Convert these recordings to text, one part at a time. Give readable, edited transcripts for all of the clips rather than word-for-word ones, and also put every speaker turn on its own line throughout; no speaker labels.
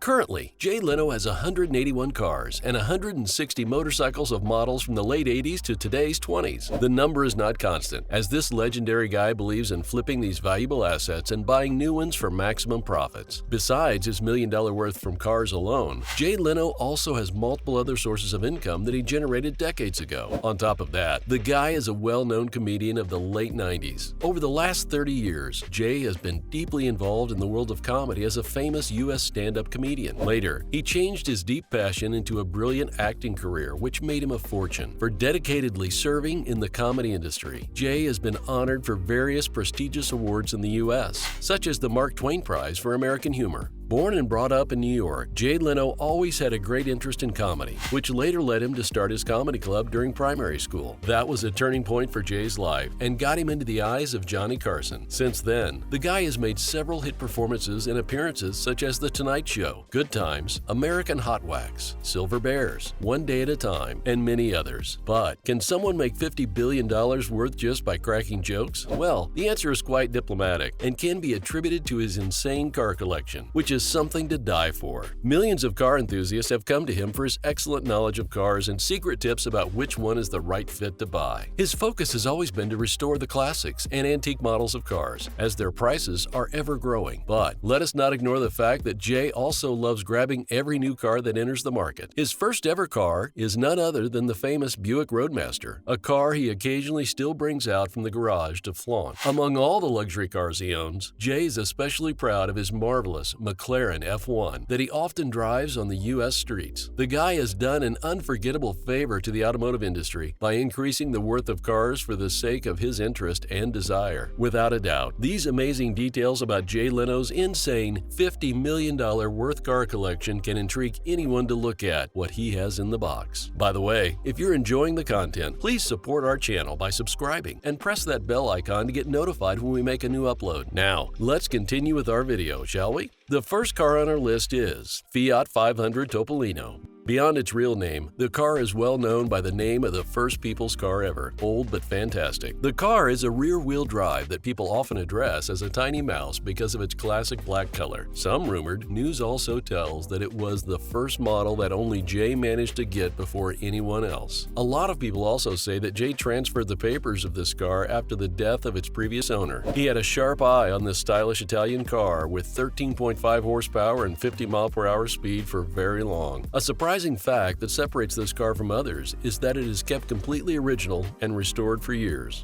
Currently, Jay Leno has 181 cars and 160 motorcycles of models from the late 80s to today's 20s. The number is not constant, as this legendary guy believes in flipping these valuable assets and buying new ones for maximum profits. Besides his $1 million worth from cars alone, Jay Leno also has multiple other sources of income that he generated decades ago. On top of that, the guy is a well-known comedian of the late 90s. Over the last 30 years, Jay has been deeply involved in the world of comedy as a famous U.S. stand-up comedian. Later, he changed his deep passion into a brilliant acting career, which made him a fortune. For dedicatedly serving in the comedy industry, Jay has been honored for various prestigious awards in the U.S., such as the Mark Twain Prize for American Humor. Born and brought up in New York, Jay Leno always had a great interest in comedy, which later led him to start his comedy club during primary school. That was a turning point for Jay's life and got him into the eyes of Johnny Carson. Since then, the guy has made several hit performances and appearances such as The Tonight Show, Good Times, American Hot Wax, Silver Bears, One Day at a Time, and many others. But can someone make $50 billion worth just by cracking jokes? Well, the answer is quite diplomatic and can be attributed to his insane car collection, which is something to die for. Millions of car enthusiasts have come to him for his excellent knowledge of cars and secret tips about which one is the right fit to buy. His focus has always been to restore the classics and antique models of cars, as their prices are ever growing. But let us not ignore the fact that Jay also loves grabbing every new car that enters the market. His first ever car is none other than the famous Buick Roadmaster, a car he occasionally still brings out from the garage to flaunt. Among all the luxury cars he owns, Jay is especially proud of his marvelous Mclaren F1 that he often drives on the U.S. streets. The guy has done an unforgettable favor to the automotive industry by increasing the worth of cars for the sake of his interest and desire. Without a doubt, these amazing details about Jay Leno's insane $50 million worth car collection can intrigue anyone to look at what he has in the box. By the way, if you're enjoying the content, please support our channel by subscribing and press that bell icon to get notified when we make a new upload. Now, let's continue with our video, shall we? The first car on our list is Fiat 500 Topolino. Beyond its real name, the car is well known by the name of the first people's car ever, old but fantastic. The car is a rear-wheel drive that people often address as a tiny mouse because of its classic black color. Some rumored, news also tells that it was the first model that only Jay managed to get before anyone else. A lot of people also say that Jay transferred the papers of this car after the death of its previous owner. He had a sharp eye on this stylish Italian car with 13.5 horsepower and 50 mph speed for very long. A surprising fact that separates this car from others is that it is kept completely original and restored for years.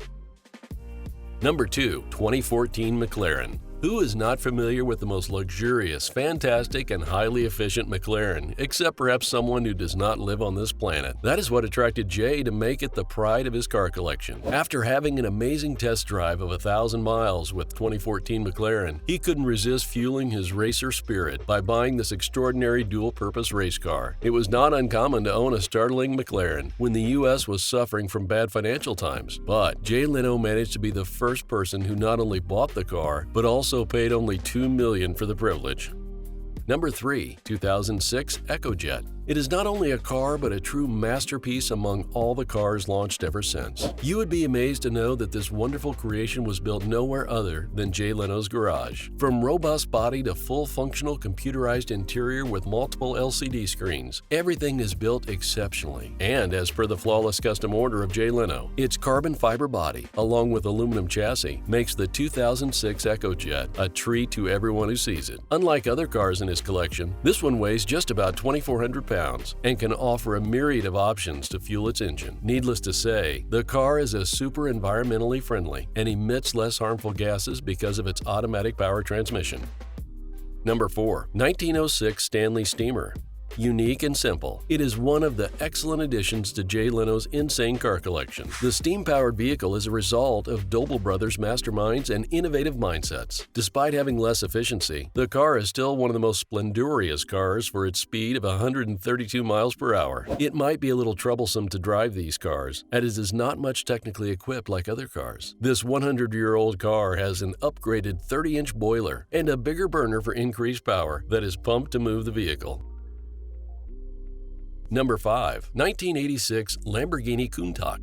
Number 2. 2014 Mclaren. Who is not familiar with the most luxurious, fantastic, and highly efficient Mclaren, except perhaps someone who does not live on this planet? That is what attracted Jay to make it the pride of his car collection. After having an amazing test drive of 1,000 miles with 2014 Mclaren, he couldn't resist fueling his racer spirit by buying this extraordinary dual-purpose race car. It was not uncommon to own a startling Mclaren when the U.S. was suffering from bad financial times, but Jay Leno managed to be the first person who not only bought the car, but also paid only $2 million for the privilege. Number 3. 2006 Echojet. It is not only a car but a true masterpiece among all the cars launched ever since. You would be amazed to know that this wonderful creation was built nowhere other than Jay Leno's garage. From robust body to full functional computerized interior with multiple LCD screens, everything is built exceptionally. And as per the flawless custom order of Jay Leno, its carbon fiber body, along with aluminum chassis, makes the 2006 Echojet a treat to everyone who sees it. Unlike other cars in his collection, this one weighs just about 2,400 pounds and can offer a myriad of options to fuel its engine. Needless to say, the car is a super environmentally friendly and emits less harmful gases because of its automatic power transmission. Number 4. 1906 Stanley Steemer. Unique and simple, it is one of the excellent additions to Jay Leno's insane car collection. The steam-powered vehicle is a result of Doble brothers' masterminds and innovative mindsets. Despite having less efficiency, the car is still one of the most splendorous cars for its speed of 132 miles per hour. It might be a little troublesome to drive these cars, as it is not much technically equipped like other cars. This 100-year-old car has an upgraded 30-inch boiler and a bigger burner for increased power that is pumped to move the vehicle. Number 5. 1986 Lamborghini Countach.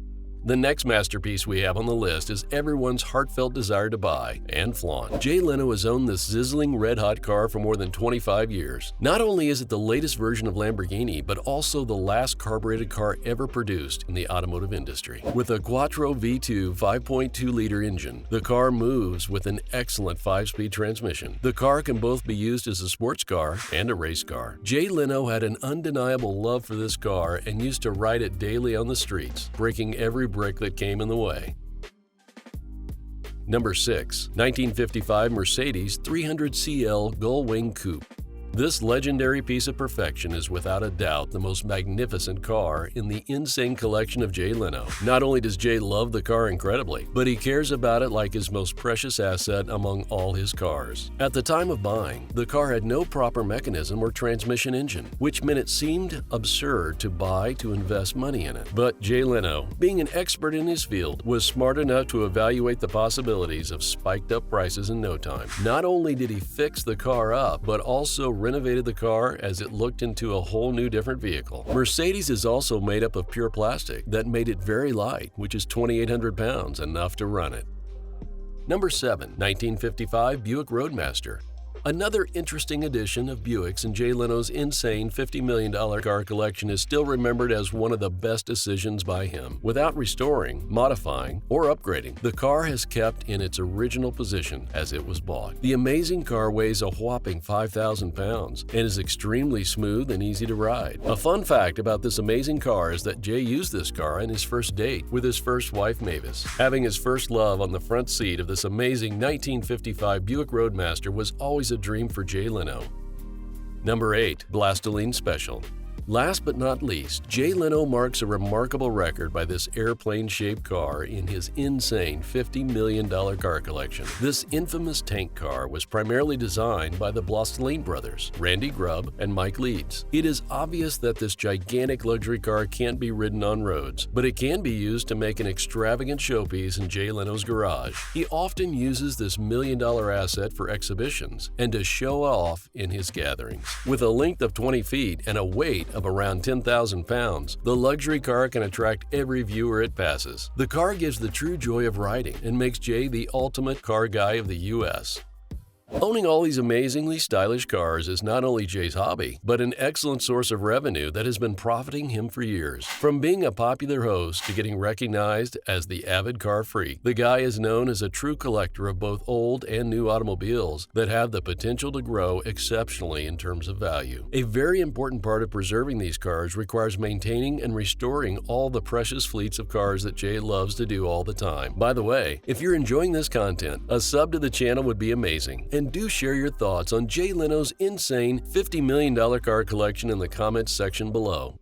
The next masterpiece we have on the list is everyone's heartfelt desire to buy and flaunt. Jay Leno has owned this sizzling red-hot car for more than 25 years. Not only is it the latest version of Lamborghini, but also the last carbureted car ever produced in the automotive industry. With a Quattro V2 5.2-liter engine, the car moves with an excellent 5-speed transmission. The car can both be used as a sports car and a race car. Jay Leno had an undeniable love for this car and used to ride it daily on the streets, breaking every brick that came in the way. Number 6. 1955 Mercedes 300CL Gullwing Coupe. This legendary piece of perfection is without a doubt the most magnificent car in the insane collection of Jay Leno. Not only does Jay love the car incredibly, but he cares about it like his most precious asset among all his cars. At the time of buying, the car had no proper mechanism or transmission engine, which meant it seemed absurd to buy to invest money in it. But Jay Leno, being an expert in his field, was smart enough to evaluate the possibilities of spiked up prices in no time. Not only did he fix the car up, but also renovated the car as it looked into a whole new different vehicle. Mercedes is also made up of pure plastic that made it very light, which is 2,800 pounds, enough to run it. Number 7. 1955 Buick Roadmaster. Another interesting addition of Buicks in Jay Leno's insane $50 million car collection is still remembered as one of the best decisions by him. Without restoring, modifying, or upgrading, the car has kept in its original position as it was bought. The amazing car weighs a whopping 5,000 pounds and is extremely smooth and easy to ride. A fun fact about this amazing car is that Jay used this car on his first date with his first wife Mavis. Having his first love on the front seat of this amazing 1955 Buick Roadmaster was always a dream for Jay Leno. Number 8. Blastolene Special. Last but not least, Jay Leno marks a remarkable record by this airplane-shaped car in his insane $50 million car collection. This infamous tank car was primarily designed by the Blastolene brothers, Randy Grubb and Mike Leeds. It is obvious that this gigantic luxury car can't be ridden on roads, but it can be used to make an extravagant showpiece in Jay Leno's garage. He often uses this million-dollar asset for exhibitions and to show off in his gatherings. With a length of 20 feet and a weight of around 10,000 pounds, the luxury car can attract every viewer it passes. The car gives the true joy of riding and makes Jay the ultimate car guy of the U.S. Owning all these amazingly stylish cars is not only Jay's hobby, but an excellent source of revenue that has been profiting him for years. From being a popular host to getting recognized as the avid car freak, the guy is known as a true collector of both old and new automobiles that have the potential to grow exceptionally in terms of value. A very important part of preserving these cars requires maintaining and restoring all the precious fleets of cars that Jay loves to do all the time. By the way, if you're enjoying this content, a sub to the channel would be amazing. And do share your thoughts on Jay Leno's insane $50 million car collection in the comments section below.